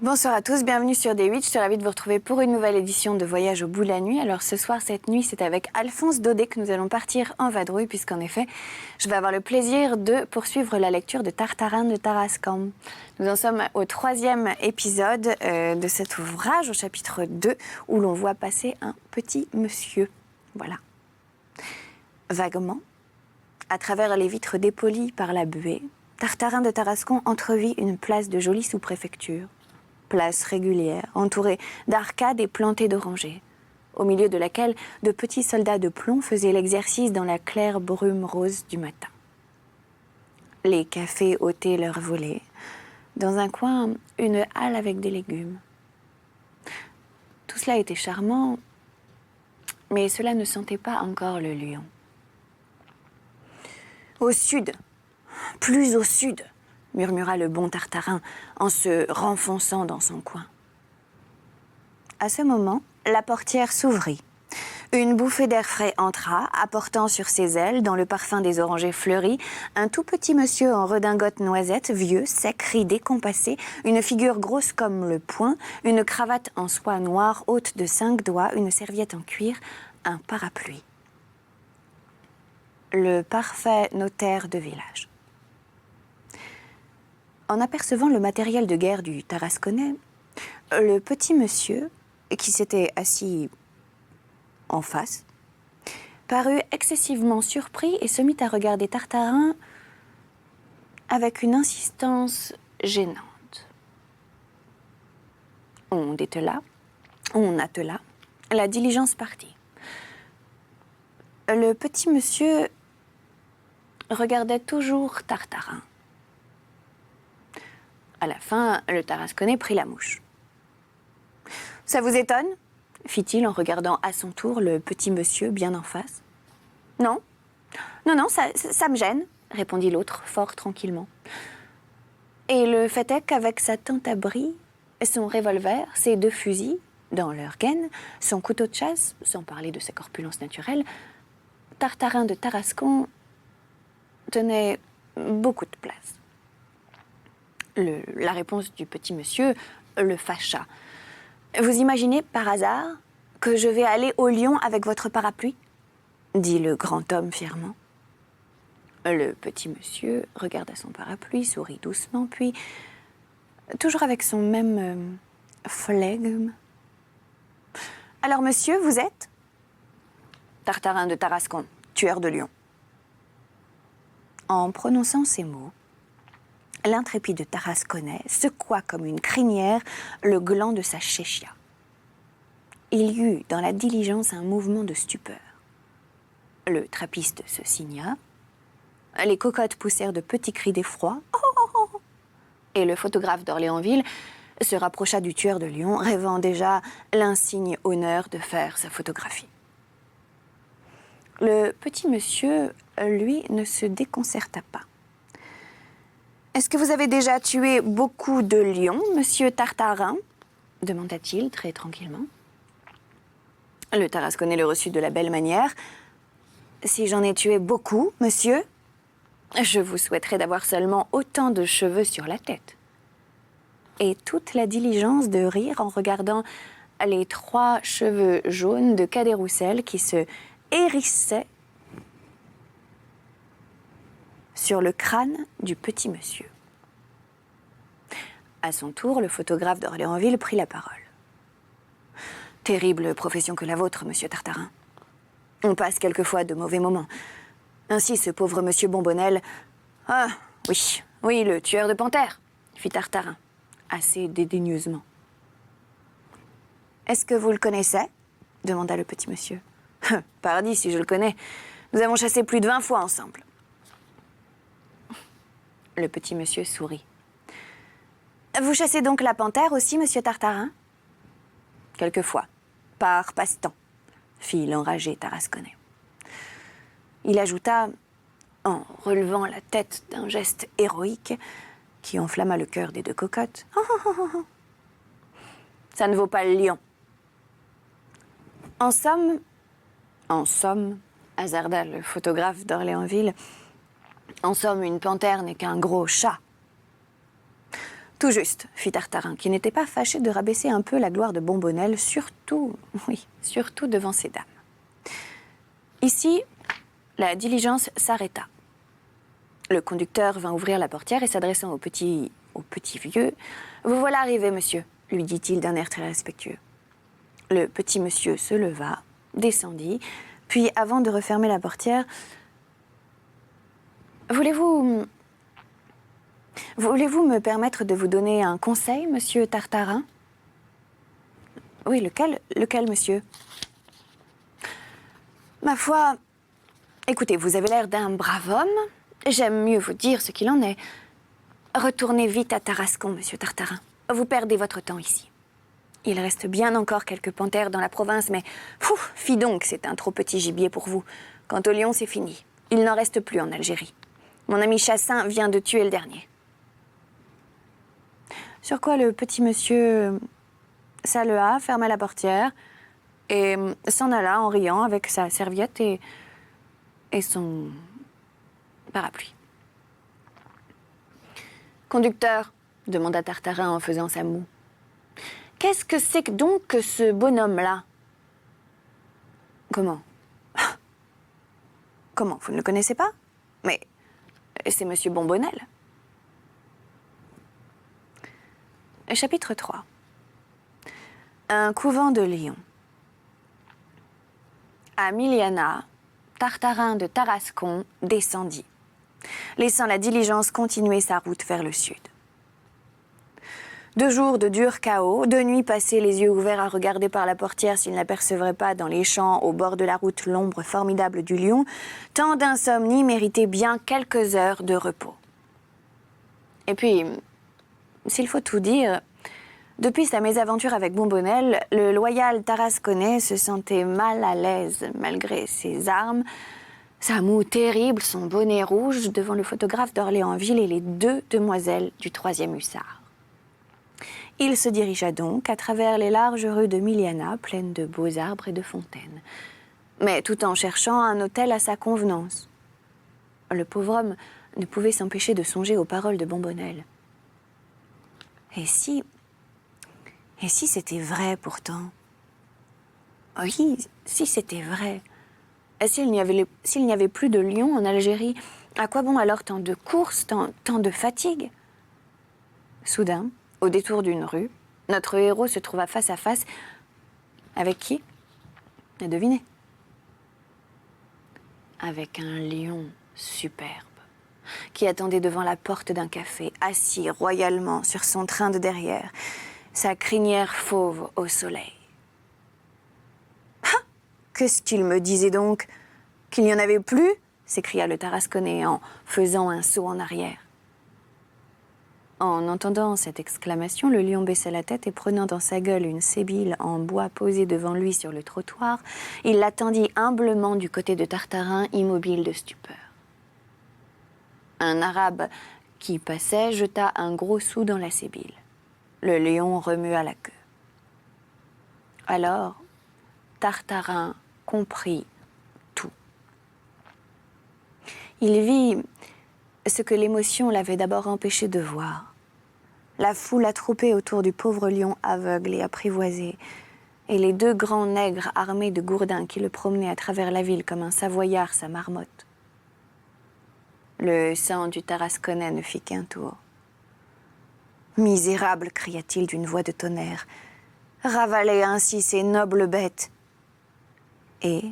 Bonsoir à tous, bienvenue sur D8. Je suis ravie de vous retrouver pour une nouvelle édition de Voyage au bout de la nuit. Alors ce soir, cette nuit, c'est avec Alphonse Daudet que nous allons partir en vadrouille, puisqu'en effet, je vais avoir le plaisir de poursuivre la lecture de Tartarin de Tarascon. Nous en sommes au 3e épisode de cet ouvrage, au chapitre 2, où l'on voit passer un petit monsieur. Voilà. Vaguement, à travers les vitres dépolies par la buée, Tartarin de Tarascon entrevit une place de jolie sous-préfecture. Place régulière, entourée d'arcades et plantée d'orangers, au milieu de laquelle de petits soldats de plomb faisaient l'exercice dans la claire brume rose du matin. Les cafés ôtaient leurs volets. Dans un coin, une halle avec des légumes. Tout cela était charmant, mais cela ne sentait pas encore le lion. Au sud, plus au sud, murmura le bon Tartarin en se renfonçant dans son coin. À ce moment, la portière s'ouvrit. Une bouffée d'air frais entra, apportant sur ses ailes, dans le parfum des orangers fleuris, un tout petit monsieur en redingote noisette, vieux, sec, ridé, compassé, une figure grosse comme le poing, une cravate en soie noire haute de 5 doigts, une serviette en cuir, un parapluie. Le parfait notaire de village. En apercevant le matériel de guerre du Tarasconnais, le petit monsieur, qui s'était assis en face, parut excessivement surpris et se mit à regarder Tartarin avec une insistance gênante. On détela, on attela, la diligence partit. Le petit monsieur regardait toujours Tartarin. À la fin, le Tarasconnais prit la mouche. « Ça vous étonne ?» fit-il en regardant à son tour le petit monsieur bien en face. « Non, non, ça me gêne, » répondit l'autre fort tranquillement. Et le fait est qu'avec sa tente à bris, son revolver, ses 2 fusils, dans leur gaine, son couteau de chasse, sans parler de sa corpulence naturelle, Tartarin de Tarascon tenait beaucoup de place. La réponse du petit monsieur le fâcha. « Vous imaginez, par hasard, que je vais aller au lion avec votre parapluie ?» dit le grand homme fièrement. Le petit monsieur regarda son parapluie, sourit doucement, puis, toujours avec son même flegme. « Alors, monsieur, vous êtes ?» Tartarin de Tarascon, tueur de lions. En prononçant ces mots, l'intrépide Tarasconnais secoua comme une crinière le gland de sa chéchia. Il y eut dans la diligence un mouvement de stupeur. Le trappiste se signa, les cocottes poussèrent de petits cris d'effroi, et le photographe d'Orléansville se rapprocha du tueur de lions, rêvant déjà l'insigne honneur de faire sa photographie. Le petit monsieur, lui, ne se déconcerta pas. « Est-ce que vous avez déjà tué beaucoup de lions, monsieur Tartarin ?» demanda-t-il très tranquillement. Le Tarasconnais le reçut de la belle manière. « Si j'en ai tué beaucoup, monsieur, je vous souhaiterais d'avoir seulement autant de cheveux sur la tête. » Et toute la diligence de rire en regardant les 3 cheveux jaunes de Cadet-Roussel qui se hérissaient sur le crâne du petit monsieur. À son tour, le photographe d'Orléansville prit la parole. « Terrible profession que la vôtre, monsieur Tartarin. On passe quelquefois de mauvais moments. Ainsi, ce pauvre monsieur Bombonnel... »« Ah, oui, le tueur de panthères, » fit Tartarin, assez dédaigneusement. « Est-ce que vous le connaissez ?» demanda le petit monsieur. « Pardi, si je le connais. Nous avons chassé plus de 20 fois ensemble. » Le petit monsieur sourit. « Vous chassez donc la panthère aussi, monsieur Tartarin ?»« Quelquefois, par passe-temps, » fit l'enragé Tarasconnais. Il ajouta, en relevant la tête d'un geste héroïque qui enflamma le cœur des 2 cocottes. « Ça ne vaut pas le lion. » En somme, hasarda le photographe d'Orléansville, en somme, une panthère n'est qu'un gros chat. Tout juste, fit Tartarin, qui n'était pas fâché de rabaisser un peu la gloire de Bombonnel, surtout devant ces dames. Ici, la diligence s'arrêta. Le conducteur vint ouvrir la portière et s'adressant au petit vieux, « Vous voilà arrivé, monsieur », lui dit-il d'un air très respectueux. Le petit monsieur se leva, descendit, puis avant de refermer la portière, « Voulez-vous me permettre de vous donner un conseil, monsieur Tartarin ?»« Oui, lequel, monsieur ?»« Ma foi, écoutez, vous avez l'air d'un brave homme. J'aime mieux vous dire ce qu'il en est. Retournez vite à Tarascon, monsieur Tartarin. Vous perdez votre temps ici. Il reste bien encore quelques panthères dans la province, mais fi donc, c'est un trop petit gibier pour vous. Quant au lion, c'est fini. Il n'en reste plus en Algérie. Mon ami Chassin vient de tuer le dernier. » Sur quoi le petit monsieur salua, ferma la portière et s'en alla en riant avec sa serviette et son parapluie. « Conducteur, » demanda Tartarin en faisant sa moue, « qu'est-ce que c'est que donc que ce bonhomme-là ?»« Comment ? Comment, vous ne le connaissez pas ? Mais c'est monsieur Bombonnel. » Chapitre 3. Un couvent de lions. À Miliana, Tartarin de Tarascon descendit, laissant la diligence continuer sa route vers le sud. 2 jours de dur chaos, 2 nuits passées les yeux ouverts à regarder par la portière s'ils n'apercevraient pas dans les champs au bord de la route l'ombre formidable du lion, tant d'insomnie méritait bien quelques heures de repos. Et puis, s'il faut tout dire, depuis sa mésaventure avec Bombonnel, le loyal Tarasconnais se sentait mal à l'aise malgré ses armes, sa moue terrible, son bonnet rouge devant le photographe d'Orléansville et les 2 demoiselles du 3e hussard. Il se dirigea donc à travers les larges rues de Miliana, pleines de beaux arbres et de fontaines, mais tout en cherchant un hôtel à sa convenance. Le pauvre homme ne pouvait s'empêcher de songer aux paroles de Bombonnel. Et si c'était vrai pourtant? Oui, si c'était vrai. Et s'il n'y avait plus de lions en Algérie, à quoi bon alors tant de courses, tant de fatigue? Soudain, au détour d'une rue, notre héros se trouva face à face avec qui? Devinez. Avec un lion superbe qui attendait devant la porte d'un café, assis royalement sur son train de derrière, sa crinière fauve au soleil. « Ah! Qu'est-ce qu'il me disait donc? Qu'il n'y en avait plus ?» s'écria le Tarasconnais en faisant un saut en arrière. En entendant cette exclamation, le lion baissa la tête et prenant dans sa gueule une sébile en bois posée devant lui sur le trottoir, il l'attendit humblement du côté de Tartarin, immobile de stupeur. Un arabe qui passait jeta un gros sou dans la sébile. Le lion remua la queue. Alors, Tartarin comprit tout. Il vit ce que l'émotion l'avait d'abord empêché de voir. La foule attroupée autour du pauvre lion aveugle et apprivoisé, et les 2 grands nègres armés de gourdins qui le promenaient à travers la ville comme un savoyard sa marmotte. Le sang du Tarasconnais ne fit qu'un tour. « Misérable !» cria-t-il d'une voix de tonnerre. « Ravaler ainsi ces nobles bêtes !» Et,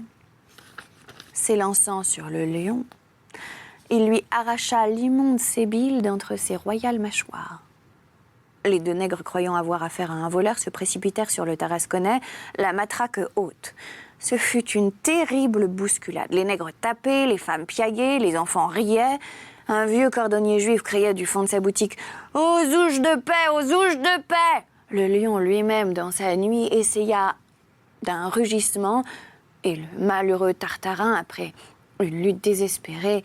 s'élançant sur le lion, il lui arracha l'immonde sébile d'entre ses royales mâchoires. Les 2 nègres, croyant avoir affaire à un voleur, se précipitèrent sur le Tarasconnais, la matraque haute. Ce fut une terrible bousculade. Les nègres tapaient, les femmes piaillaient, les enfants riaient. Un vieux cordonnier juif criait du fond de sa boutique « Aux ouches de paix, aux ouches de paix !» Le lion lui-même, dans sa nuit, essaya d'un rugissement, et le malheureux Tartarin, après une lutte désespérée,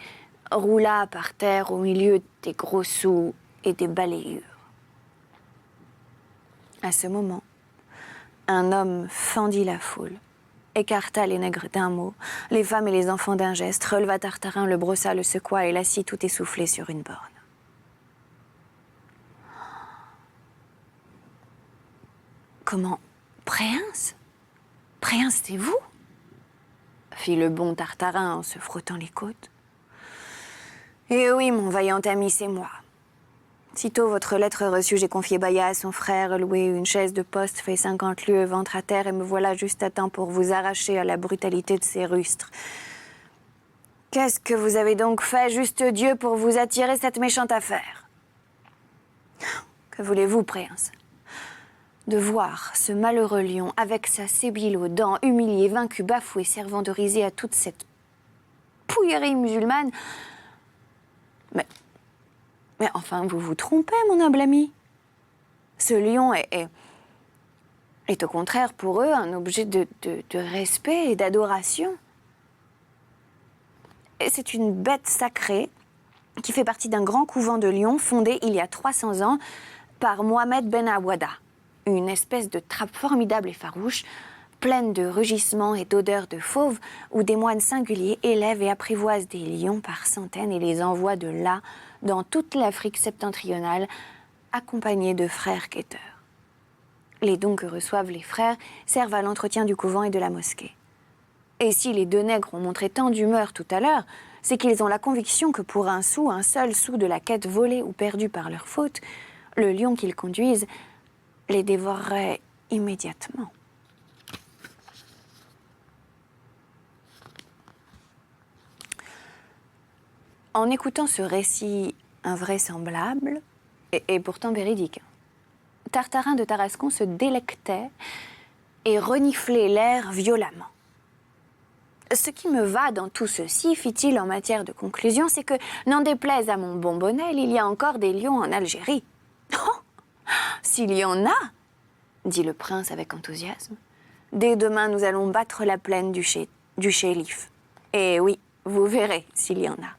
roula par terre au milieu des gros sous et des balayures. À ce moment, un homme fendit la foule, écarta les nègres d'un mot, les femmes et les enfants d'un geste, releva Tartarin, le brossa, le secoua et l'assit tout essoufflé sur une borne. Comment? Préince? Préince, c'est vous? Fit le bon Tartarin en se frottant les côtes. Eh oui, mon vaillant ami, c'est moi. Sitôt votre lettre reçue, j'ai confié Baya à son frère, loué une chaise de poste, fait 50 lieues ventre à terre, et me voilà juste à temps pour vous arracher à la brutalité de ces rustres. Qu'est-ce que vous avez donc fait, juste Dieu, pour vous attirer cette méchante affaire? Que voulez-vous, Préince? De voir ce malheureux lion, avec sa sébile aux dents, humilié, vaincu, bafoué, servant de risée à toute cette pouillerie musulmane. Mais enfin, vous vous trompez, mon humble ami. Ce lion est au contraire pour eux un objet de respect et d'adoration. Et c'est une bête sacrée qui fait partie d'un grand couvent de lions fondé il y a 300 ans par Mohamed Ben Awada, une espèce de trappe formidable et farouche, pleine de rugissements et d'odeurs de fauve, où des moines singuliers élèvent et apprivoisent des lions par centaines et les envoient de là dans toute l'Afrique septentrionale, accompagnés de frères quêteurs. Les dons que reçoivent les frères servent à l'entretien du couvent et de la mosquée. Et si les deux nègres ont montré tant d'humeur tout à l'heure, c'est qu'ils ont la conviction que pour un seul sou de la quête volée ou perdue par leur faute, le lion qu'ils conduisent les dévorerait immédiatement. En écoutant ce récit invraisemblable, et pourtant véridique, Tartarin de Tarascon se délectait et reniflait l'air violemment. Ce qui me va dans tout ceci, fit-il en matière de conclusion, c'est que, n'en déplaise à mon bon Bonnel, il y a encore des lions en Algérie. Oh, s'il y en a, dit le prince avec enthousiasme, dès demain nous allons battre la plaine du Chélif. Et oui, vous verrez s'il y en a.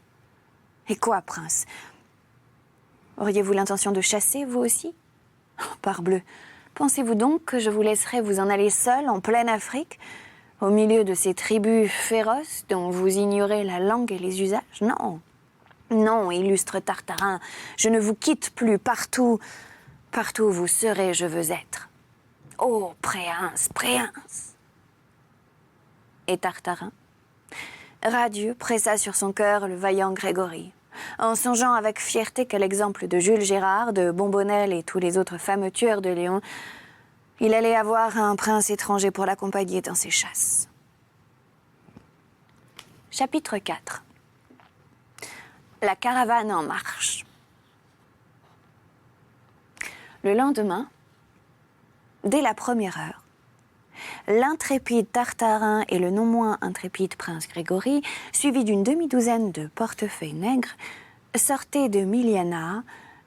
Et quoi, prince? Auriez-vous l'intention de chasser, vous aussi? Oh, parbleu, pensez-vous donc que je vous laisserai vous en aller seul en pleine Afrique, au milieu de ces tribus féroces dont vous ignorez la langue et les usages? Non, non, illustre Tartarin, je ne vous quitte plus partout où vous serez, je veux être. Oh, Préince, Préince! Et Tartarin, radieux, pressa sur son cœur le vaillant Grégory, en songeant avec fierté qu'à l'exemple de Jules Gérard, de Bombonnel et tous les autres fameux tueurs de lions, il allait avoir un prince étranger pour l'accompagner dans ses chasses. Chapitre 4. La caravane en marche. Le lendemain, dès la première heure, l'intrépide Tartarin et le non moins intrépide prince Grégory, suivis d'une demi-douzaine de portefeuilles nègres, sortaient de Miliana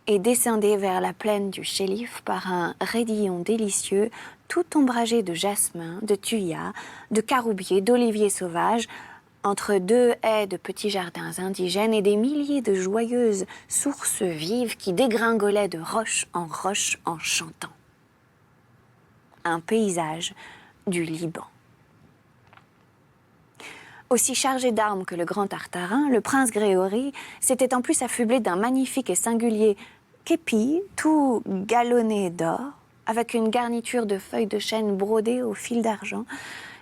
et descendaient vers la plaine du Chélif par un raidillon délicieux, tout ombragé de jasmin, de thuyas, de caroubiers, d'oliviers sauvages, entre deux haies de petits jardins indigènes et des milliers de joyeuses sources vives qui dégringolaient de roche en chantant. Un paysage du Liban. Aussi chargé d'armes que le grand Tartarin, le prince Grégory s'était en plus affublé d'un magnifique et singulier képi, tout galonné d'or, avec une garniture de feuilles de chêne brodées au fil d'argent,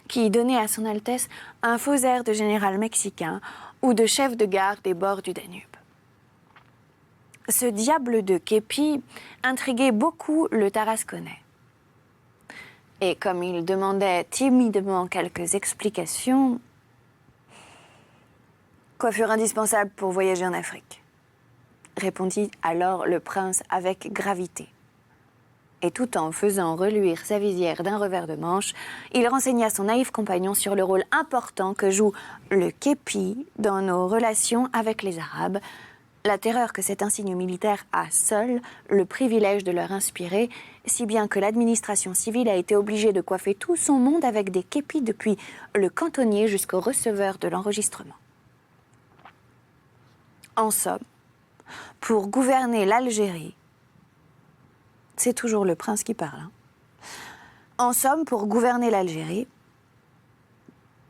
qui donnait à son Altesse un faux air de général mexicain ou de chef de gare des bords du Danube. Ce diable de képi intriguait beaucoup le Tarasconnais. Et comme il demandait timidement quelques explications, coiffure indispensable pour voyager en Afrique, répondit alors le prince avec gravité. Et tout en faisant reluire sa visière d'un revers de manche, il renseigna son naïf compagnon sur le rôle important que joue le képi dans nos relations avec les Arabes, la terreur que cet insigne militaire a seul le privilège de leur inspirer, si bien que l'administration civile a été obligée de coiffer tout son monde avec des képis depuis le cantonnier jusqu'au receveur de l'enregistrement. En somme, pour gouverner l'Algérie, c'est toujours le prince qui parle. En somme, pour gouverner l'Algérie,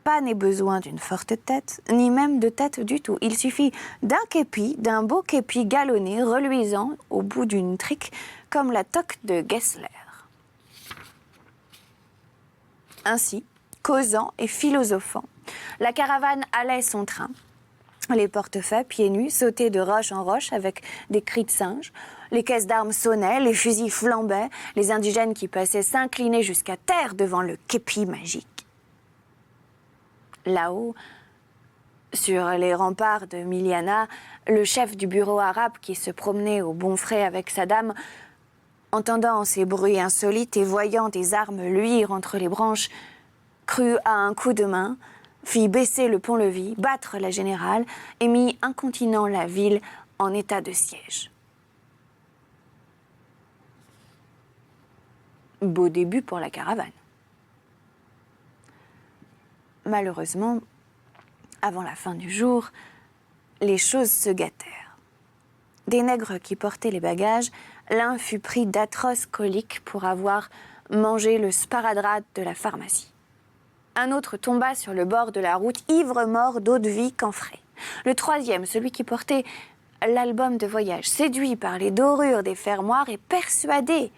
pas n'est besoin d'une forte tête, ni même de tête du tout. Il suffit d'un képi, d'un beau képi galonné, reluisant, au bout d'une trique, comme la toque de Gessler. Ainsi, causant et philosophant, la caravane allait son train. Les portefaix, pieds nus, sautaient de roche en roche avec des cris de singes. Les caisses d'armes sonnaient, les fusils flambaient, les indigènes qui passaient s'inclinaient jusqu'à terre devant le képi magique. Là-haut, sur les remparts de Miliana, le chef du bureau arabe qui se promenait au bon frais avec sa dame, entendant ces bruits insolites et voyant des armes luire entre les branches, crut à un coup de main, fit baisser le pont-levis, battre la générale et mit incontinent la ville en état de siège. Beau début pour la caravane. Malheureusement, avant la fin du jour, les choses se gâtèrent. Des nègres qui portaient les bagages, l'un fut pris d'atroces coliques pour avoir mangé le sparadrap de la pharmacie. Un autre tomba sur le bord de la route, ivre-mort d'eau-de-vie camphrée. Le troisième, celui qui portait l'album de voyage, séduit par les dorures des fermoirs et persuadé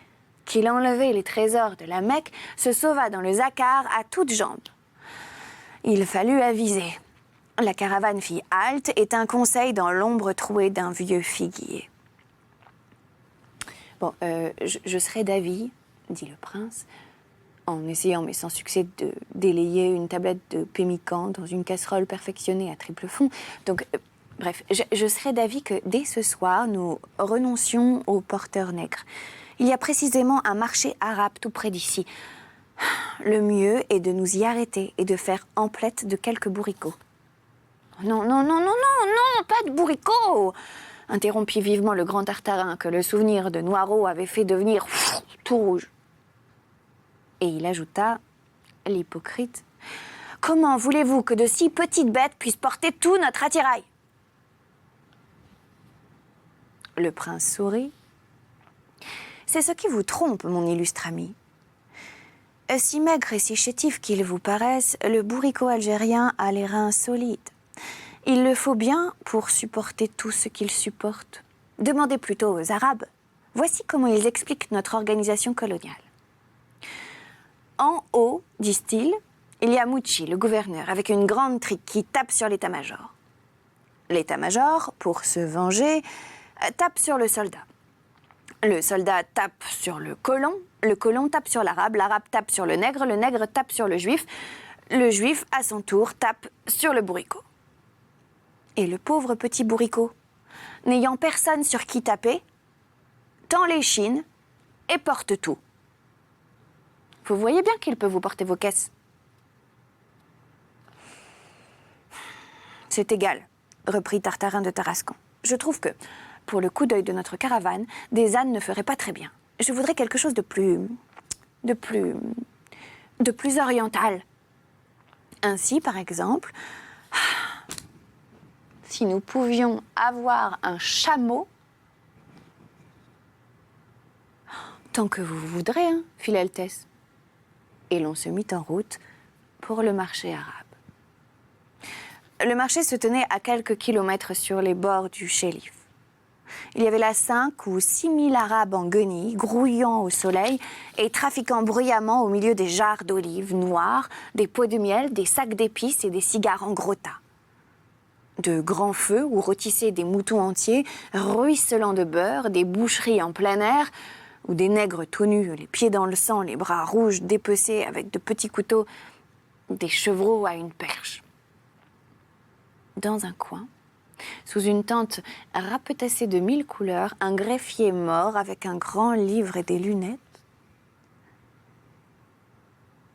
qu'il enlevait les trésors de la Mecque, se sauva dans le Zaccar à toutes jambes. Il fallut aviser. La caravane fit halte et tint conseil dans l'ombre trouée d'un vieux figuier. « Bon, je serai d'avis, dit le prince, en essayant, mais sans succès, de délayer une tablette de pémican dans une casserole perfectionnée à triple fond. Donc, bref, je serai d'avis que dès ce soir, nous renoncions aux porteurs nègres. Il y a précisément un marché arabe tout près d'ici. Le mieux est de nous y arrêter et de faire emplette de quelques bourricots. »« Non, pas de bourricots !» interrompit vivement le grand Tartarin que le souvenir de Noiraud avait fait devenir tout rouge. Et il ajouta, l'hypocrite, « Comment voulez-vous que de si petites bêtes puissent porter tout notre attirail ?» Le prince sourit. « C'est ce qui vous trompe, mon illustre ami. Si maigre et si chétif qu'il vous paraisse, le bourricot algérien a les reins solides. Il le faut bien pour supporter tout ce qu'il supporte. Demandez plutôt aux Arabes. Voici comment ils expliquent notre organisation coloniale. En haut, disent-ils, il y a Mouchi, le gouverneur, avec une grande trique qui tape sur l'état-major. L'état-major, pour se venger, tape sur le soldat. Le soldat tape sur le colon tape sur l'arabe tape sur le nègre tape sur le juif, à son tour, tape sur le bourricot. Et le pauvre petit bourricot, n'ayant personne sur qui taper, tend l'échine et porte tout. Vous voyez bien qu'il peut vous porter vos caisses. C'est égal, reprit Tartarin de Tarascon. Je trouve que, pour le coup d'œil de notre caravane, des ânes ne feraient pas très bien. Je voudrais quelque chose de plus oriental. Ainsi, par exemple, si nous pouvions avoir un chameau, tant que vous voudrez, hein, fit l'Altesse. Et l'on se mit en route pour le marché arabe. Le marché se tenait à quelques kilomètres sur les bords du Chélif. Il y avait là 5 ou 6 000 Arabes en guenilles, grouillant au soleil et trafiquant bruyamment au milieu des jarres d'olives noires, des pots de miel, des sacs d'épices et des cigares en gros tas. De grands feux où rôtissaient des moutons entiers, ruisselant de beurre, des boucheries en plein air, où des nègres tout nus, les pieds dans le sang, les bras rouges dépecés avec de petits couteaux, des chevreaux à une perche. Dans un coin, sous une tente rapetassée de 1000 couleurs, un greffier mort avec un grand livre et des lunettes.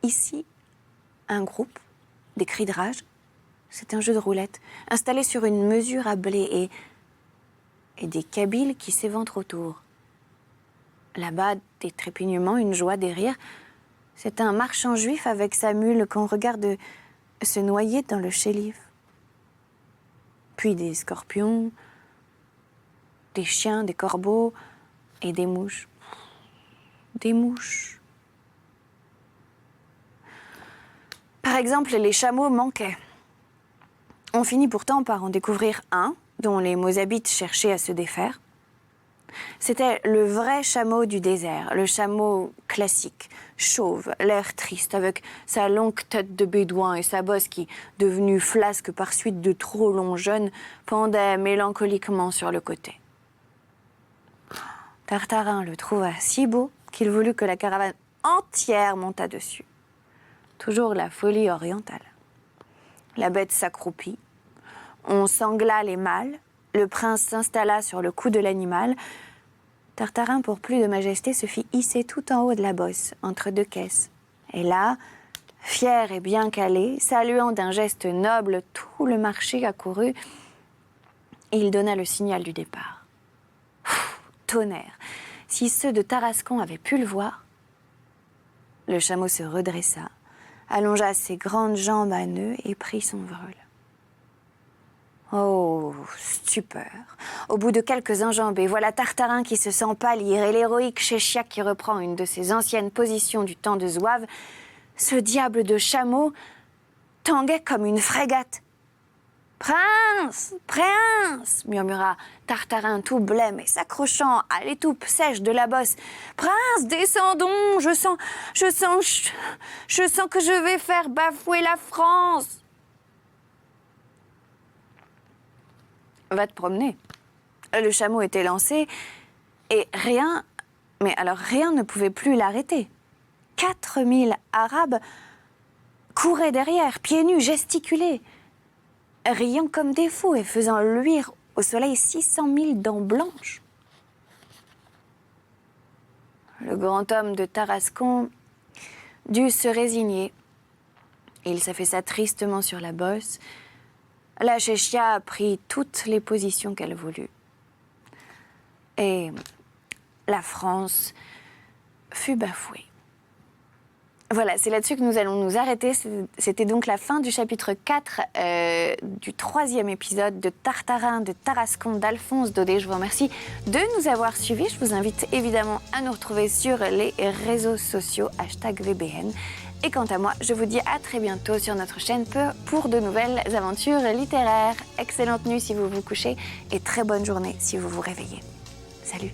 Ici, un groupe, des cris de rage. C'est un jeu de roulette, installé sur une mesure à blé et des Kabyles qui s'éventrent autour. Là-bas, des trépignements, une joie, des rires. C'est un marchand juif avec sa mule qu'on regarde se noyer dans le Chélif. Puis des scorpions, des chiens, des corbeaux et des mouches. Des mouches. Par exemple, les chameaux manquaient. On finit pourtant par en découvrir un dont les Mozabites cherchaient à se défaire. C'était le vrai chameau du désert, le chameau classique, chauve, l'air triste, avec sa longue tête de bédouin et sa bosse qui, devenue flasque par suite de trop longs jeûnes, pendait mélancoliquement sur le côté. Tartarin le trouva si beau qu'il voulut que la caravane entière montât dessus. Toujours la folie orientale. La bête s'accroupit, on sangla les mâles, le prince s'installa sur le cou de l'animal. Tartarin, pour plus de majesté, se fit hisser tout en haut de la bosse, entre deux caisses. Et là, fier et bien calé, saluant d'un geste noble tout le marché accourut, il donna le signal du départ. Tonnerre! Si ceux de Tarascon avaient pu le voir, le chameau se redressa, allongea ses grandes jambes à nœuds et prit son vol. Oh, stupeur! Au bout de quelques enjambées, voilà Tartarin qui se sent pâlir et l'héroïque Chéchia qui reprend une de ses anciennes positions du temps de Zouave. Ce diable de chameau tanguait comme une frégate. « Prince! Prince !» murmura Tartarin tout blême et s'accrochant à l'étoupe sèche de la bosse. « Prince, descendons! Je sens que je vais faire bafouer la France !» Va te promener. Le chameau était lancé et rien ne pouvait plus l'arrêter. 4000 Arabes couraient derrière, pieds nus, gesticulaient, riant comme des fous et faisant luire au soleil 600 000 dents blanches. Le grand homme de Tarascon dut se résigner. Il s'affaissa tristement sur la bosse. La Chéchia prit toutes les positions qu'elle voulut. Et la France fut bafouée. Voilà, c'est là-dessus que nous allons nous arrêter. C'était donc la fin du chapitre 4 du 3e épisode de Tartarin de Tarascon d'Alphonse Daudet. Je vous remercie de nous avoir suivis. Je vous invite évidemment à nous retrouver sur les réseaux sociaux #VBN. Et quant à moi, je vous dis à très bientôt sur notre chaîne pour de nouvelles aventures littéraires. Excellente nuit si vous vous couchez et très bonne journée si vous vous réveillez. Salut!